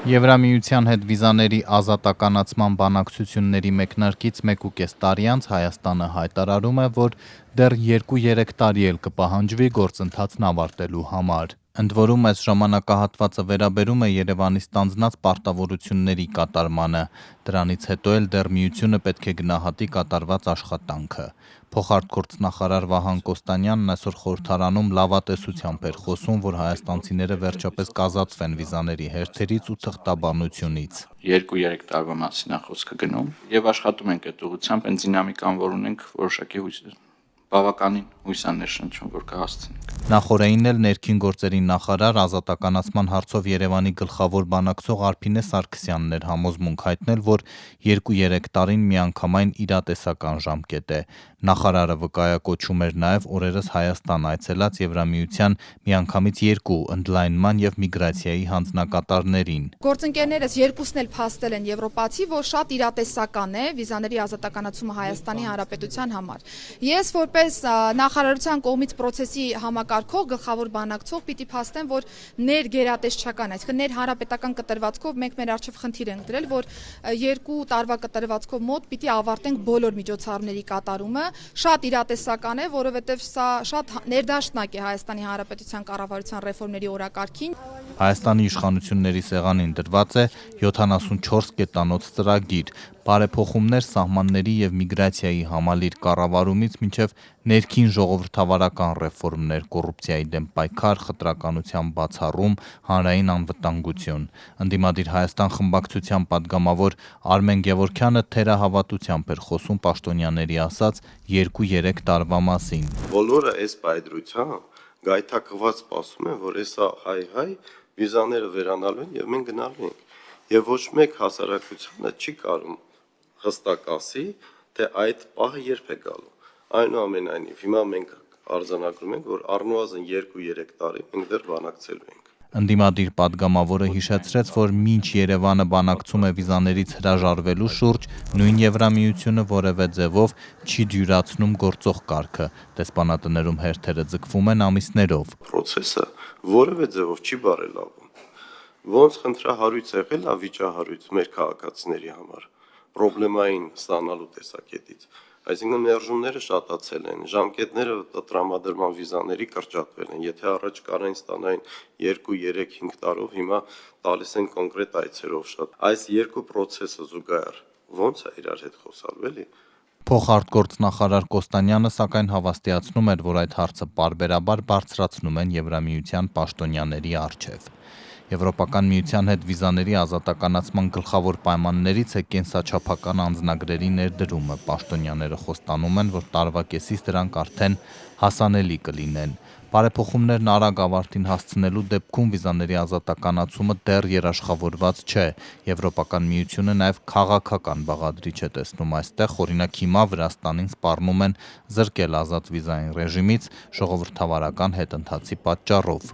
Եվրամիության հետ վիզաների ազատականացման բանակցությունների մեկնարկից 1.5 տարի անց Հայաստանը հայտարարում է, որ դեռ 2-3 տարի էլ կպահանջվի գործընթացն ավարտելու համար։ Ընդ որում այս ժամանակահատվածը վերաբերում է Երևանի ստանձնած պարտավորությունների կատարմանը, դրանից հետո էլ դեռ միությունը պետք է գնահատի կատարված աշխատանքը։ Փոխարտգործնախարար Վահան Կոստանյանն այսօր խորհրդարանում լավատեսությամբ էր խոսում, որ հայաստանցիները վերջապես կազատվեն վիզաների հերթերից ու թղթաբանությունից։ 2-3 տարվա մասին է խոսքը գնում եւ աշխատում ենք այդ ուղղությամբ, այն դինամիկան, որ ունենք, որոշակի բավականին հույսաներ շնչում, որ կհասցնենք։ Նախորդին էլ ներքին գործերի նախարար ազատականացման հարցով Երևանի գլխավոր բանակցող Արփինե Սարգսյանն էր համոզմունք հայտնել, որ 2-3 տարին միանգամայն իրատեսական ժամկետ է։ Նախարարը վկայակոչում էր նաև օրերս Հայաստան այցելած Եվրամիության միանգամից 2 ընդլայնման եւ միգրացիայի հանձնակատարներին։ Գործընկերներս երկուսն էլ փաստել են եվրոպացի, որ շատ իրատեսական է վիզաների ազատականացումը Հայաստանի Հանրապետության համար։ Ես որպես նախարարության կողմից process-ի համակարգող գլխավոր բանակցող պիտի փաստեմ, որ ներգերատեսչական, այսինքն ներհանրապետական կտրվածքով մենք մեր առջև խնդիր ենք դրել, որ 2 տարվա կտրվածքով մոտ պիտի ավարտենք բոլոր միջոցառումների կատարումը։ Շատ իրատեսական է, որովհետև սա շատ ներդաշնակ է Հայաստանի Հանրապետության կառավարության ռեֆորմների օրակարգին։ Հայաստանի իշխանությունների սեղանին դրված է 74 կետանոց ծրագիր, բարեփոխումներ սահմանների եւ միգրացիայի համալիր կառավարումից մինչեւ ներքին ժողովրդավարական ռեֆորմներ, կոռուպցիայի դեմ պայքար, խտրականության բացառում, հանրային անվտանգություն։ Ընդդիմադիր Հայաստան խմբակցության падգամավոր Արմեն Գևորգյանը թերահավատությամբ էր խոսում պաշտոնյաների ասած 2-3 տարվա մասին։ Բոլորը այս պայծրությամբ գայթակղված սպասում են, որ հեսա հայ վիզաները վերանալու են եւ մենք գնալու ենք։ Եվ ոչ մեկ հասարակությանը չի կարող հստակ ասի, թե այդ պահը երբ է գալու։ Այնուամենայնիվ հիմա մենք արձանագրում ենք, որ առնվազն 2-3 տարի մենք դեռ բանակցելու ենք։ Ընդդիմադիր падգամավորը հիշեցրեց, որ մինչ Երևանը բանակցում է վիզաներից հրաժարվելու շուրջ, նույն Եվրամիությունը որևէ ձևով չի դյուրացնում գործող կարգը։ Դեսպանատներում հերթերը ձգվում են ամիսներով։ Process-ը որևէ ձևով չի բարելավում։ Ոնց խնդրահարույց եղել է վիճահարույց մեր քաղաքացիների համար, պրոբլեմային ստանալու տեսակետից։ Այսինքն մերժումները շատացել են, ժամկետները տրամադրման վիզաների կրճատվել են։ Եթե առաջ կարային ստանային 2-3-5 տարով, հիմա տալիս են կոնկրետ այցերով շատ։ Այս երկու process-ը զուգահեռ ո՞նց է իրար հետ խոսալու, էլի։ Փոխարտգործնախարար Կոստանյանը սակայն հավաստիացնում էր, որ այդ հարցը պարբերաբար բարձրացնում են Եվրամիության պաշտոնյաների առջև։ Եվրոպական միության հետ վիզաների ազատականացման գլխավոր պայմաններից է կենսաչափական անձնագրերի ներդրումը։ Պաշտոնյաները խոստանում են, որ տարվա կեսից դրանք արդեն հասանելի կլինեն։ Բարեփոխումներն արագ ավարտին հասցնելու դեպքում վիզաների ազատականացումը դեռ երաշխավորված չէ։ Եվրոպական միությունը նաև քաղաքական բաղադրիչ է տեսնում այստեղ, օրինակ հիմա Վրաստանին սպառնում են զրկել ազատ վիզային ռեժիմից ժողովրդավարական հետընթացի պատճառով։